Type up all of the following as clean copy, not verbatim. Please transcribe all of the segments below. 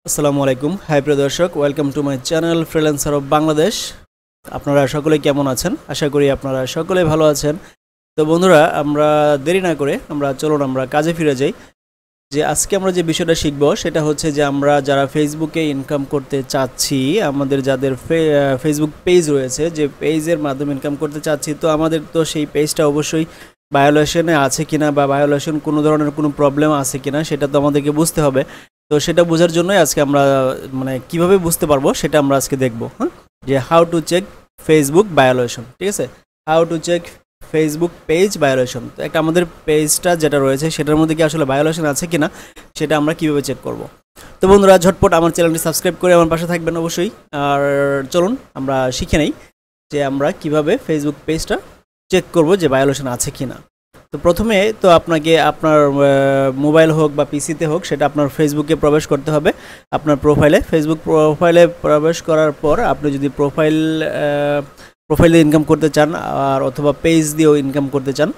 আসসালামু আলাইকুম। হাই প্রিয় দর্শক, welcome to my channel freelancer of Bangladesh. আপনারা সকলে কেমন আছেন? আশা করি আপনারা সকলে ভালো আছেন। তো বন্ধুরা, আমরা দেরি না করে চলুন আমরা কাজে ফিরে যাই। যে আজকে আমরা যে বিষয়টা শিখব সেটা হচ্ছে যে আমরা যারা ফেসবুকে ইনকাম করতে চাচ্ছি, আমাদের যাদের ফেসবুক পেজ রয়েছে, যে পেজের মাধ্যমে ইনকাম করতে চাচ্ছি, তো আমাদের তো সেই পেজটা অবশ্যই ভায়োলেশনে আছে কিনা বা ভায়োলেশন কোনো ধরনের কোনো প্রবলেম আছে কিনা সেটা তো আমাদেরকে বুঝতে হবে। তো সেটা বোঝার জন্যই আজকে আমরা কিভাবে বুঝতে পারবো সেটা আমরা আজকে দেখব। হ্যাঁ, যে how to check Facebook violation, ঠিক আছে? How to check Facebook page violation. তো একটা আমাদের পেজটা যেটা রয়েছে সেটার মধ্যে কি আসলে ভায়োলেশন আছে কিনা সেটা আমরা কিভাবে চেক করব। তো বন্ধুরা, ঝটপট আমার চ্যানেলটি সাবস্ক্রাইব করে আমার পাশে থাকবেন অবশ্যই। আর চলুন আমরা শিখে নেই যে আমরা কিভাবে ফেসবুক পেজটা চেক করব যে ভায়োলেশন আছে কিনা। তো প্রথমে তো আপনাকে আপনার মোবাইল হোক বা পিসিতে হোক, সেটা আপনার ফেসবুকে প্রবেশ করতে হবে। আপনার ফেসবুক প্রোফাইলে প্রবেশ করার পর আপনি যদি প্রোফাইল দিয়ে ইনকাম করতে চান আর অথবা পেজ দিয়েও ইনকাম করতে চান,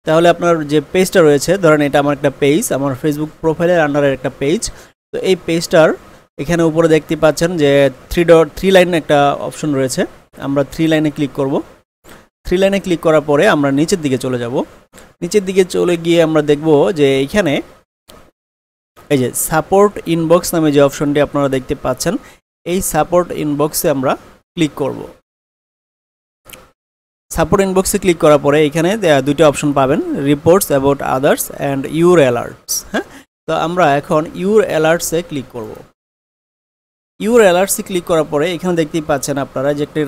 তাহলে আপনার যে পেজটা রয়েছে, ধরেন এটা আমার একটা পেজ, আমার ফেসবুক প্রোফাইলের আন্ডারের একটা পেজ। তো এই পেজটার এখানে উপরে দেখতে পাচ্ছেন যে থ্রি লাইন একটা অপশন রয়েছে। আমরা থ্রি লাইনে ক্লিক করব। থ্রি লাইনে ক্লিক করার পরে আমরা নিচের দিকে চলে যাব। নিচের দিকে চলে গিয়ে আমরা দেখব যে এইখানে এই যে সাপোর্ট ইনবক্স নামে যে অপশনটি আপনারা দেখতে পাচ্ছেন, এই সাপোর্ট ইনবক্সে আমরা ক্লিক করব। সাপোর্ট ইনবক্সে ক্লিক করার পরে এখানে দুইটা অপশন পাবেন, reports about others and your alerts. হ্যাঁ, তো আমরা এখন ইউর অ্যালার্টসে ক্লিক করব। ইউর অ্যালার্টসে ক্লিক করার পরে এখানে দেখতেই পাচ্ছেন আপনারা যে একটি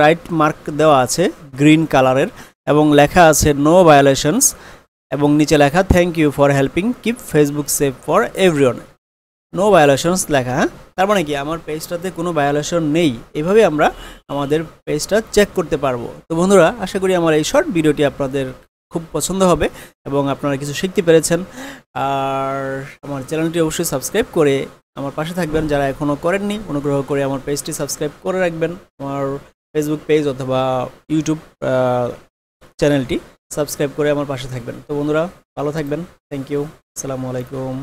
রাইট মার্ক দেওয়া আছে গ্রিন কালারের, এবং লেখা আছে নো ভায়োলেশনস, এবং নিচে লেখা thank you for helping keep Facebook safe for everyone. No violations লেখা। হ্যাঁ, তার মানে কি আমার পেজটাতে কোনো ভায়োলেশন নেই। এভাবে আমরা আমাদের পেজটা চেক করতে পারবো। তো বন্ধুরা, আশা করি আমার এই শর্ট ভিডিওটি আপনাদের খুব পছন্দ হবে এবং আপনারা কিছু শিখতে পেরেছেন। আর আমার চ্যানেলটি অবশ্যই সাবস্ক্রাইব করে আমার পাশে থাকবেন। যারা এখনও করেননি, অনুগ্রহ করে আমার পেজটি সাবস্ক্রাইব করে রাখবেন। আমার ফেসবুক পেজ অথবা ইউটিউব চ্যানেলটি সাবস্ক্রাইব করে আমার পাশে থাকবেন। তো বন্ধুরা, ভালো থাকবেন। Thank you. আসসালামু আলাইকুম।